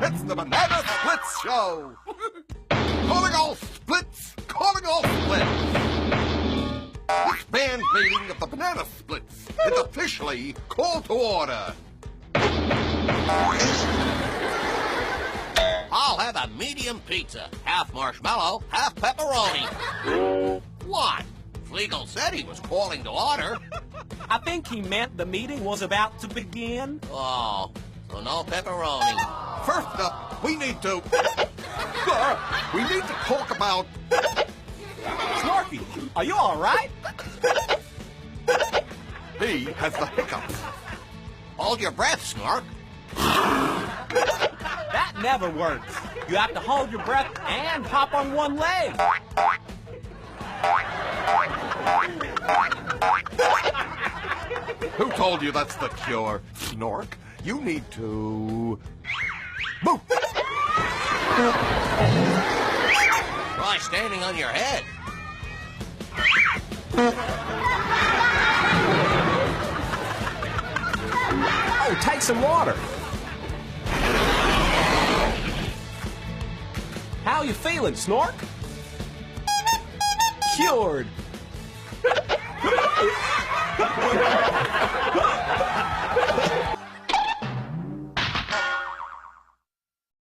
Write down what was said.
It's the Banana Splits Show! Calling all splits! Calling all splits! This band meeting of the Banana Splits is officially called to order. I'll have a medium pizza, half marshmallow, half pepperoni. What? Flegel said he was calling to order. I think he meant the meeting was about to begin. Oh, so no pepperoni. First up, we need to talk about... Snorky, are you all right? He has the hiccups. Hold your breath, Snork. That never works. You have to hold your breath and hop on one leg. Who told you that's the cure? Snork, you need to... move! Try standing on your head. Oh, take some water. How you feeling, Snork? Cured.